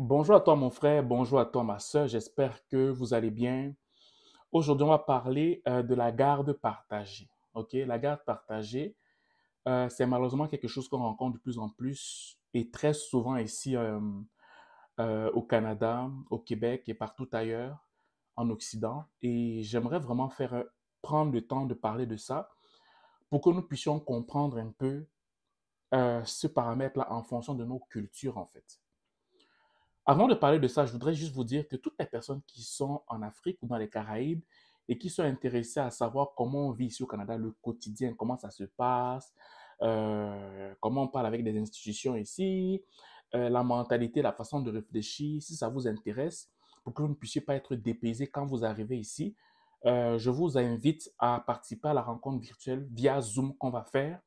Bonjour à toi mon frère, bonjour à toi ma sœur, j'espère que vous allez bien. Aujourd'hui, on va parler de la garde partagée. Ok, la garde partagée, c'est malheureusement quelque chose qu'on rencontre de plus en plus et très souvent ici au Canada, au Québec et partout ailleurs en Occident. Et j'aimerais vraiment prendre le temps de parler de ça pour que nous puissions comprendre un peu ce paramètre-là en fonction de nos cultures en fait. Avant de parler de ça, je voudrais juste vous dire que toutes les personnes qui sont en Afrique ou dans les Caraïbes et qui sont intéressées à savoir comment on vit ici au Canada, le quotidien, comment ça se passe, comment on parle avec des institutions ici, la mentalité, la façon de réfléchir, si ça vous intéresse, pour que vous ne puissiez pas être dépaysé quand vous arrivez ici, je vous invite à participer à la rencontre virtuelle via Zoom qu'on va faire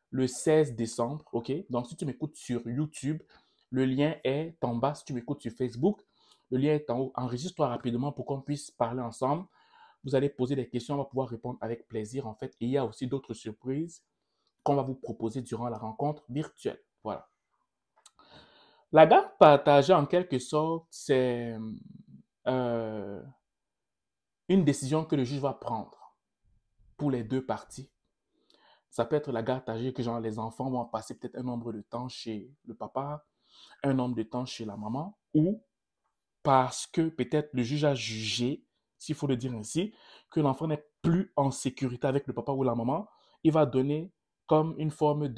le 16 décembre, ok? Donc, si tu m'écoutes sur YouTube, le lien est en bas. Si tu m'écoutes sur Facebook, le lien est en haut. Enregistre-toi rapidement pour qu'on puisse parler ensemble. Vous allez poser des questions, on va pouvoir répondre avec plaisir, en fait. Et il y a aussi d'autres surprises qu'on va vous proposer durant la rencontre virtuelle. Voilà. La garde partagée, en quelque sorte, c'est euh, une décision que le juge va prendre pour les deux parties. Ça peut être la garde partagée que genre les enfants vont passer peut-être un nombre de temps chez le papa, un nombre de temps chez la maman, ou parce que peut-être le juge a jugé, s'il faut le dire ainsi, que l'enfant n'est plus en sécurité avec le papa ou la maman, il va donner comme une forme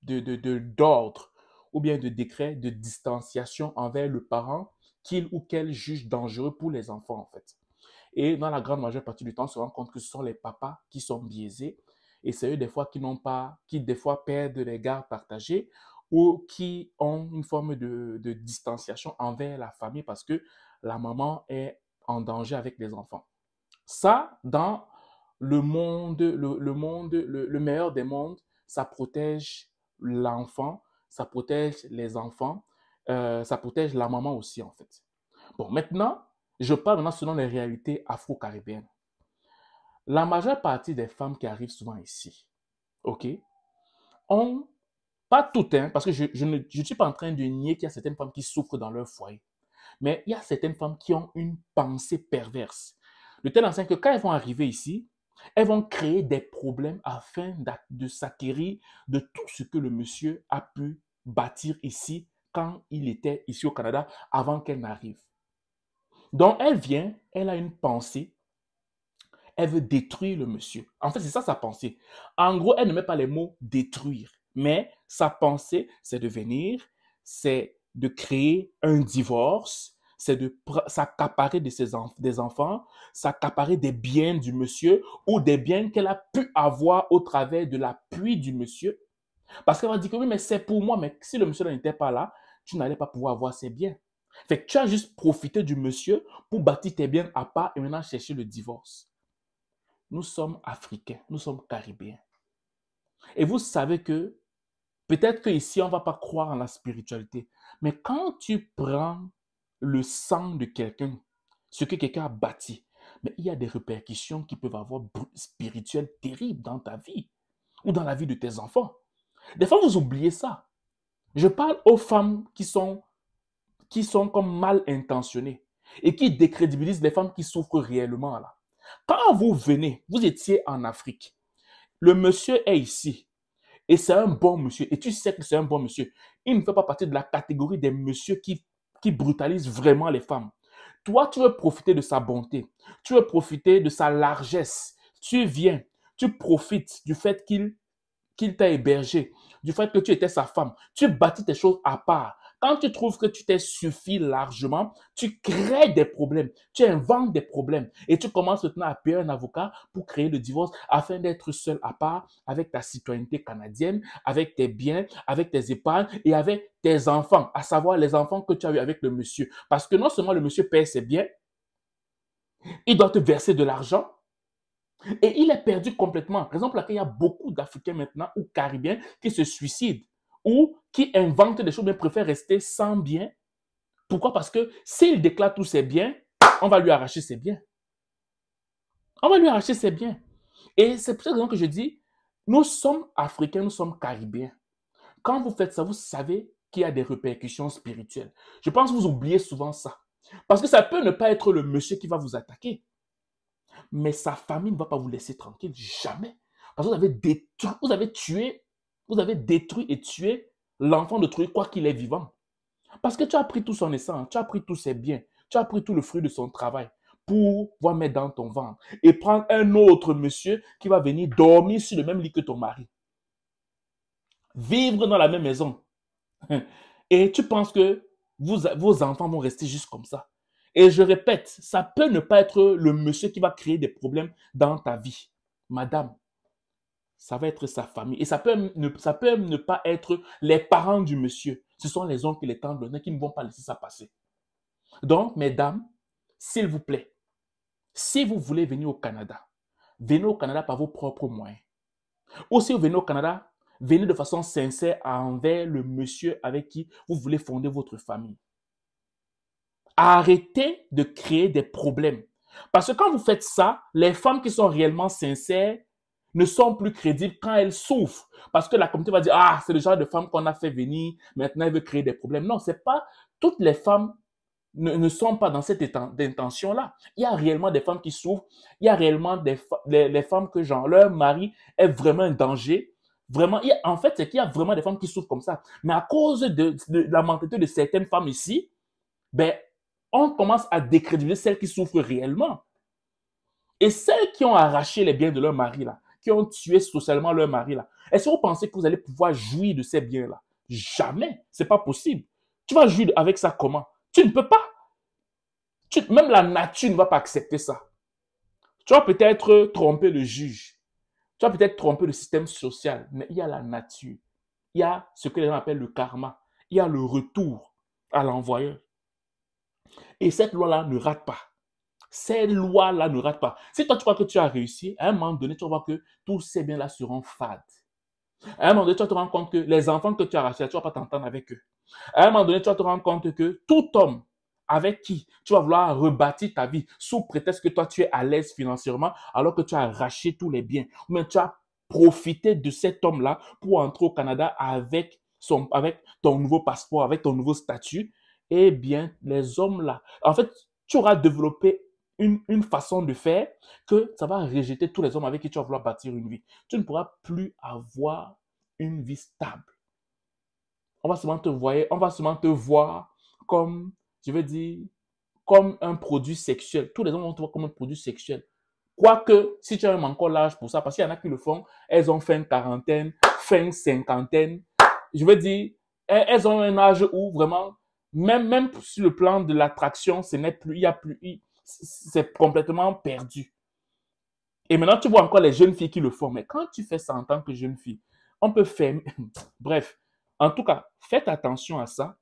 d'ordre ou bien de décret de distanciation envers le parent qu'il ou qu'elle juge dangereux pour les enfants en fait. Et dans la grande majeure partie du temps, on se rend compte que ce sont les papas qui sont biaisés et c'est eux des fois qui n'ont pas, qui des fois perdent les gardes partagés ou qui ont une forme de distanciation envers la famille parce que la maman est en danger avec les enfants. Ça, dans le meilleur des mondes, ça protège l'enfant, ça protège les enfants, ça protège la maman aussi en fait. Bon, maintenant, je parle maintenant selon les réalités afro-caribéennes. La majeure partie des femmes qui arrivent souvent ici, ok, ont, pas toutes, hein, parce que je ne suis pas en train de nier qu'il y a certaines femmes qui souffrent dans leur foyer, mais il y a certaines femmes qui ont une pensée perverse. De telle enseigne que quand elles vont arriver ici, elles vont créer des problèmes afin de s'acquérir de tout ce que le monsieur a pu bâtir ici quand il était ici au Canada avant qu'elle n'arrive. Donc, elle vient, elle a une pensée, elle veut détruire le monsieur. En fait, c'est ça sa pensée. En gros, elle ne met pas les mots détruire, mais sa pensée, c'est de venir, c'est de créer un divorce, c'est de s'accaparer des enfants, s'accaparer des biens du monsieur ou des biens qu'elle a pu avoir au travers de l'appui du monsieur. Parce qu'elle va dire que oui, mais c'est pour moi, mais si le monsieur n'était pas là, tu n'allais pas pouvoir avoir ses biens. Fait que tu as juste profité du monsieur pour bâtir tes biens à part et maintenant chercher le divorce. Nous sommes africains, nous sommes caribéens. Et vous savez que peut-être qu'ici, on ne va pas croire en la spiritualité. Mais quand tu prends le sang de quelqu'un, ce que quelqu'un a bâti, mais il y a des répercussions qui peuvent avoir spirituelles terribles dans ta vie ou dans la vie de tes enfants. Des fois, vous oubliez ça. Je parle aux femmes qui sont comme mal intentionnées et qui décrédibilisent les femmes qui souffrent réellement là. Quand vous venez, vous étiez en Afrique, le monsieur est ici et c'est un bon monsieur et tu sais que c'est un bon monsieur. Il ne fait pas partie de la catégorie des messieurs qui brutalisent vraiment les femmes. Toi, tu veux profiter de sa bonté, tu veux profiter de sa largesse. Tu viens, tu profites du fait qu'il t'a hébergé, du fait que tu étais sa femme. Tu bâtis tes choses à part. Quand tu trouves que tu t'es suffi largement, tu crées des problèmes, tu inventes des problèmes et tu commences maintenant à payer un avocat pour créer le divorce afin d'être seul à part avec ta citoyenneté canadienne, avec tes biens, avec tes épargnes et avec tes enfants, à savoir les enfants que tu as eu avec le monsieur. Parce que non seulement le monsieur paye ses biens, il doit te verser de l'argent, et il est perdu complètement. Raison pour laquelle il y a beaucoup d'Africains maintenant ou Caribéens qui se suicident ou qui inventent des choses mais préfèrent rester sans biens. Pourquoi? Parce que s'il déclare tous ses biens, on va lui arracher ses biens. On va lui arracher ses biens. Et c'est pour cette raison que je dis, nous sommes Africains, nous sommes Caribéens. Quand vous faites ça, vous savez qui a des répercussions spirituelles. Je pense que vous oubliez souvent ça. Parce que ça peut ne pas être le monsieur qui va vous attaquer, mais sa famille ne va pas vous laisser tranquille, jamais. Parce que vous avez détruit et tué l'enfant de trouver quoi qu'il est vivant. Parce que tu as pris tout son essence, tu as pris tous ses biens, tu as pris tout le fruit de son travail pour pouvoir mettre dans ton ventre et prendre un autre monsieur qui va venir dormir sur le même lit que ton mari. Vivre dans la même maison. Et tu penses que vos enfants vont rester juste comme ça. Et je répète, ça peut ne pas être le monsieur qui va créer des problèmes dans ta vie. Madame, ça va être sa famille. Et ça peut ne pas être les parents du monsieur. Ce sont les oncles et les tantes qui ne vont pas laisser ça passer. Donc, mesdames, s'il vous plaît, si vous voulez venir au Canada, venez au Canada par vos propres moyens. Ou si vous venez au Canada, venez de façon sincère envers le monsieur avec qui vous voulez fonder votre famille. Arrêtez de créer des problèmes. Parce que quand vous faites ça, les femmes qui sont réellement sincères ne sont plus crédibles quand elles souffrent. Parce que la communauté va dire, ah, c'est le genre de femme qu'on a fait venir, maintenant elle veut créer des problèmes. Non, c'est pas, toutes les femmes ne sont pas dans cette intention-là. Il y a réellement des femmes qui souffrent, il y a réellement les femmes que genre, leur mari est vraiment un danger. Vraiment, en fait, c'est qu'il y a vraiment des femmes qui souffrent comme ça. Mais à cause de la mentalité de certaines femmes ici, ben, on commence à décrédibiliser celles qui souffrent réellement. Et celles qui ont arraché les biens de leur mari, là, qui ont tué socialement leur mari, là, est-ce que vous pensez que vous allez pouvoir jouir de ces biens-là? Jamais. C'est pas possible. Tu vas jouir avec ça comment? Tu ne peux pas. Même la nature ne va pas accepter ça. Tu vas peut-être tromper le juge. Tu vas peut-être tromper le système social. Mais il y a la nature. Il y a ce que les gens appellent le karma. Il y a le retour à l'envoyeur. Et cette loi-là ne rate pas. Cette loi-là ne rate pas. Si toi, tu crois que tu as réussi, à un moment donné, tu vas voir que tous ces biens-là seront fades. À un moment donné, tu vas te rendre compte que les enfants que tu as rachetés, tu ne vas pas t'entendre avec eux. À un moment donné, tu vas te rendre compte que tout homme avec qui tu vas vouloir rebâtir ta vie sous prétexte que toi, tu es à l'aise financièrement alors que tu as arraché tous les biens. Mais tu as profité de cet homme-là pour entrer au Canada avec ton nouveau passeport, avec ton nouveau statut. Eh bien, les hommes-là, en fait, tu auras développé une façon de faire que ça va rejeter tous les hommes avec qui tu vas vouloir bâtir une vie. Tu ne pourras plus avoir une vie stable. On va seulement te voir comme, je veux dire, comme un produit sexuel. Tous les hommes vont te voir comme un produit sexuel. Quoique, si tu as même encore l'âge pour ça, parce qu'il y en a qui le font, elles ont fin quarantaine, fin cinquantaine. Je veux dire, elles ont un âge où vraiment, même sur le plan de l'attraction, ce n'est plus, c'est complètement perdu. Et maintenant, tu vois encore les jeunes filles qui le font. Mais quand tu fais ça en tant que jeune fille, on peut faire... Bref, en tout cas, faites attention à ça.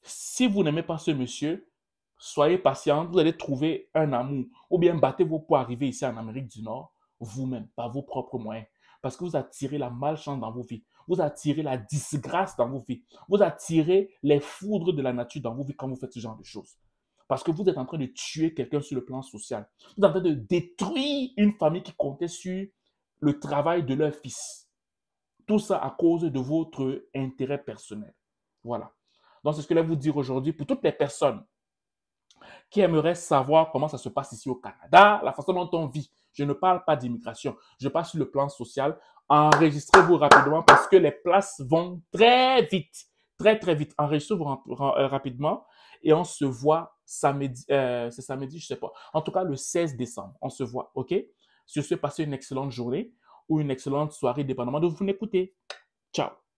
Si vous n'aimez pas ce monsieur, soyez patient, vous allez trouver un amour. Ou bien battez-vous pour arriver ici en Amérique du Nord, vous-même, par vos propres moyens. Parce que vous attirez la malchance dans vos vies. Vous attirez la disgrâce dans vos vies. Vous attirez les foudres de la nature dans vos vies quand vous faites ce genre de choses. Parce que vous êtes en train de tuer quelqu'un sur le plan social. Vous êtes en train de détruire une famille qui comptait sur le travail de leur fils. Tout ça à cause de votre intérêt personnel. Voilà. Donc, c'est ce que je vais vous dire aujourd'hui pour toutes les personnes qui aimeraient savoir comment ça se passe ici au Canada, la façon dont on vit. Je ne parle pas d'immigration, je parle sur le plan social. Enregistrez-vous rapidement parce que les places vont très vite, très très vite. Enregistrez-vous rapidement et on se voit samedi, c'est samedi, je ne sais pas. En tout cas, le 16 décembre, on se voit, ok? Sur ce, passez une excellente journée ou une excellente soirée, dépendamment de vous m'écoutez. Ciao!